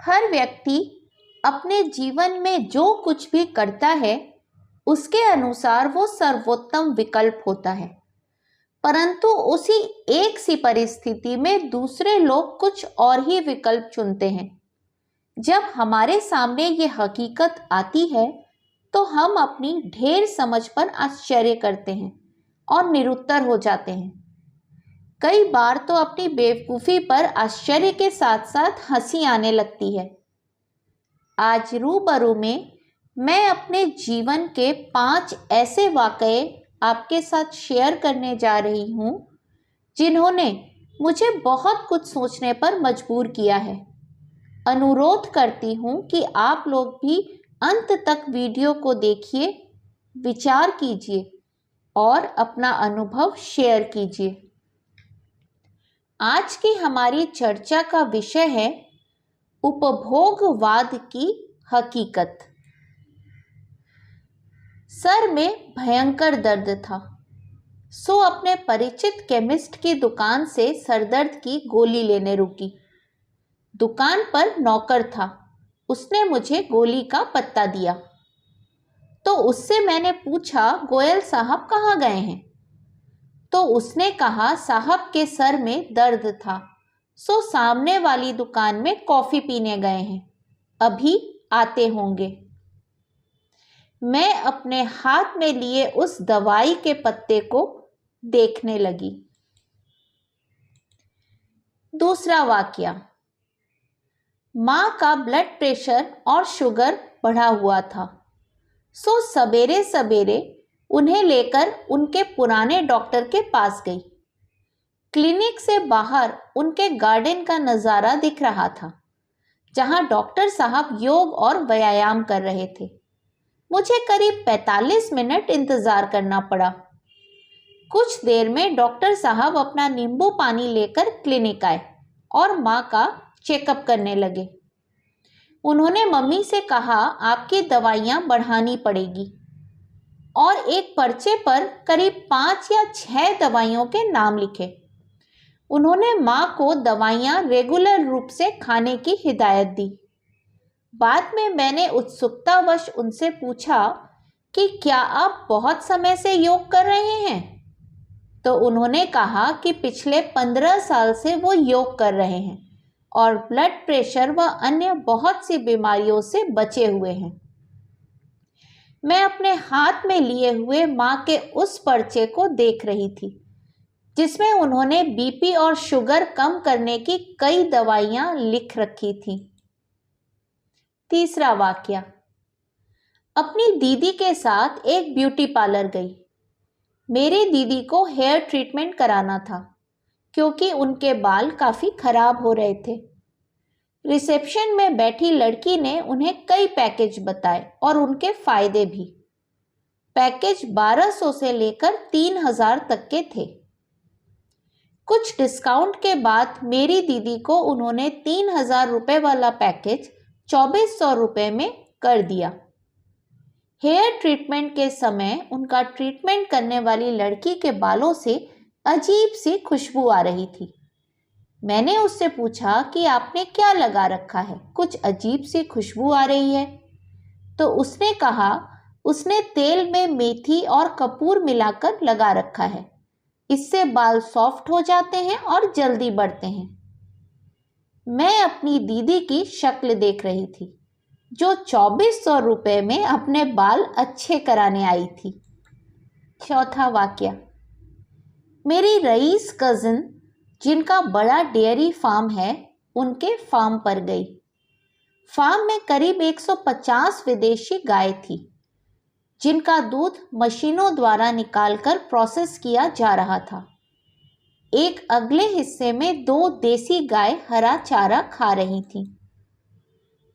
हर व्यक्ति अपने जीवन में जो कुछ भी करता है उसके अनुसार वो सर्वोत्तम विकल्प होता है, परंतु उसी एक सी परिस्थिति में दूसरे लोग कुछ और ही विकल्प चुनते हैं। जब हमारे सामने ये हकीकत आती है तो हम अपनी ढेर समझ पर आश्चर्य करते हैं और निरुत्तर हो जाते हैं। कई बार तो अपनी बेवकूफ़ी पर आश्चर्य के साथ साथ हंसी आने लगती है। आज रूबरू में मैं अपने जीवन के 5 ऐसे वाक़ये आपके साथ शेयर करने जा रही हूँ जिन्होंने मुझे बहुत कुछ सोचने पर मजबूर किया है। अनुरोध करती हूँ कि आप लोग भी अंत तक वीडियो को देखिए, विचार कीजिए और अपना अनुभव शेयर कीजिए। आज की हमारी चर्चा का विषय है उपभोगवाद की हकीकत। सर में भयंकर दर्द था, सो अपने परिचित केमिस्ट की दुकान से सरदर्द की गोली लेने रुकी। दुकान पर नौकर था, उसने मुझे गोली का पत्ता दिया। तो उससे मैंने पूछा, गोयल साहब कहाँ गए हैं? तो उसने कहा, साहब के सर में दर्द था, सो सामने वाली दुकान में कॉफ़ी पीने गए हैं, अभी आते होंगे। मैं अपने हाथ में लिए उस दवाई के पत्ते को देखने लगी। दूसरा वाकया, माँ का ब्लड प्रेशर और शुगर बढ़ा हुआ था, सो सवेरे सवेरे उन्हें लेकर उनके पुराने डॉक्टर के पास गई। क्लिनिक से बाहर उनके गार्डन का नज़ारा दिख रहा था, जहां डॉक्टर साहब योग और व्यायाम कर रहे थे। मुझे करीब 45 मिनट इंतज़ार करना पड़ा। कुछ देर में डॉक्टर साहब अपना नींबू पानी लेकर क्लिनिक आए और माँ का चेकअप करने लगे। उन्होंने मम्मी से कहा, आपकी दवाइयाँ बढ़ानी पड़ेगी, और एक पर्चे पर करीब 5 या 6 दवाइयों के नाम लिखे। उन्होंने माँ को दवाइयाँ रेगुलर रूप से खाने की हिदायत दी। बाद में मैंने उत्सुकतावश उनसे पूछा कि क्या आप बहुत समय से योग कर रहे हैं? तो उन्होंने कहा कि पिछले 15 साल से वो योग कर रहे हैं और ब्लड प्रेशर व अन्य बहुत सी बीमारियों से बचे हुए हैं। मैं अपने हाथ में लिए हुए माँ के उस पर्चे को देख रही थी, जिसमें उन्होंने बीपी और शुगर कम करने की कई दवाइयाँ लिख रखी थी। तीसरा वाकया, अपनी दीदी के साथ एक ब्यूटी पार्लर गई। मेरी दीदी को हेयर ट्रीटमेंट कराना था, क्योंकि उनके बाल काफ़ी खराब हो रहे थे। रिसेप्शन में बैठी लड़की ने उन्हें कई पैकेज बताए और उनके फ़ायदे भी। पैकेज 1200 से लेकर 3000 तक के थे। कुछ डिस्काउंट के बाद मेरी दीदी को उन्होंने 3000 रुपये वाला पैकेज 2400 रुपये में कर दिया। हेयर ट्रीटमेंट के समय उनका ट्रीटमेंट करने वाली लड़की के बालों से अजीब सी खुशबू आ रही थी। मैंने उससे पूछा कि आपने क्या लगा रखा है, कुछ अजीब सी खुशबू आ रही है। तो उसने कहा, उसने तेल में मेथी और कपूर मिलाकर लगा रखा है, इससे बाल सॉफ्ट हो जाते हैं और जल्दी बढ़ते हैं। मैं अपनी दीदी की शक्ल देख रही थी, जो 2400 रुपये में अपने बाल अच्छे कराने आई थी। चौथा वाकया, मेरी रईस कज़न, जिनका बड़ा डेयरी फार्म है, उनके फार्म पर गई। फार्म में करीब 150 विदेशी गाय थी, जिनका दूध मशीनों द्वारा निकालकर प्रोसेस किया जा रहा था। एक अगले हिस्से में 2 देसी गाय हरा चारा खा रही थीं।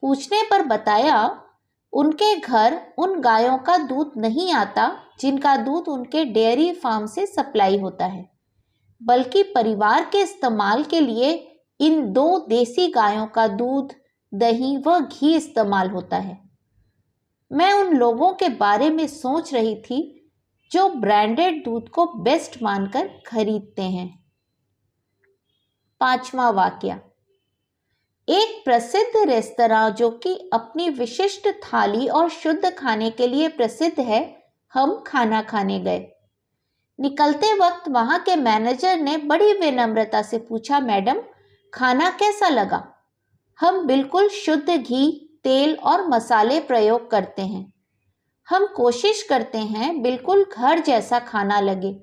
पूछने पर बताया, उनके घर उन गायों का दूध नहीं आता जिनका दूध उनके डेयरी फार्म से सप्लाई होता है, बल्कि परिवार के इस्तेमाल के लिए इन 2 देसी गायों का दूध, दही व घी इस्तेमाल होता है। मैं उन लोगों के बारे में सोच रही थी जो ब्रांडेड दूध को बेस्ट मानकर खरीदते हैं। 5वां वाकया, एक प्रसिद्ध रेस्तरां जो कि अपनी विशिष्ट थाली और शुद्ध खाने के लिए प्रसिद्ध है, हम खाना खाने गए। निकलते वक्त वहां के मैनेजर ने बड़ी विनम्रता से पूछा, मैडम खाना कैसा लगा? हम बिल्कुल शुद्ध घी, तेल और मसाले प्रयोग करते हैं। हम कोशिश करते हैं बिल्कुल घर जैसा खाना लगे।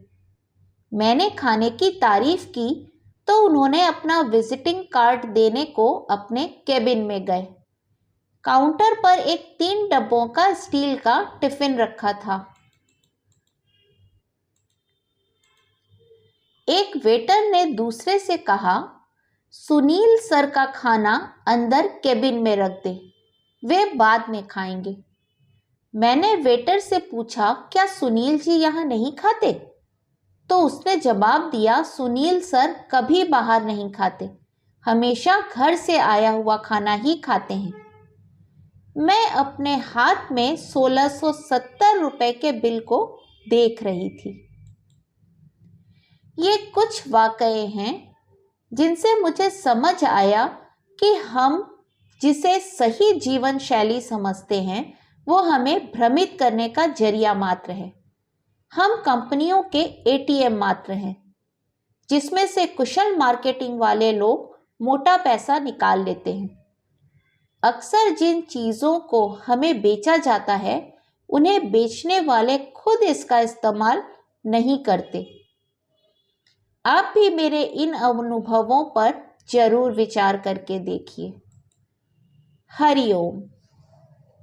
मैंने खाने की तारीफ की तो उन्होंने अपना विजिटिंग कार्ड देने को अपने केबिन में गए। काउंटर पर एक 3 डब्बों का स्टील का टिफिन रखा था। एक वेटर ने दूसरे से कहा, सुनील सर का खाना अंदर केबिन में रख दे, वे बाद में खाएंगे। मैंने वेटर से पूछा, क्या सुनील जी यहाँ नहीं खाते? तो उसने जवाब दिया, सुनील सर कभी बाहर नहीं खाते, हमेशा घर से आया हुआ खाना ही खाते हैं। मैं अपने हाथ में 1670 रुपए के बिल को देख रही थी। ये कुछ वाकये हैं जिनसे मुझे समझ आया कि हम जिसे सही जीवन शैली समझते हैं वो हमें भ्रमित करने का जरिया मात्र है। हम कंपनियों के एटीएम मात्र हैं जिसमें से कुशल मार्केटिंग वाले लोग मोटा पैसा निकाल लेते हैं। अक्सर जिन चीज़ों को हमें बेचा जाता है उन्हें बेचने वाले खुद इसका इस्तेमाल नहीं करते। आप भी मेरे इन अनुभवों पर जरूर विचार करके देखिए। हरि ओम।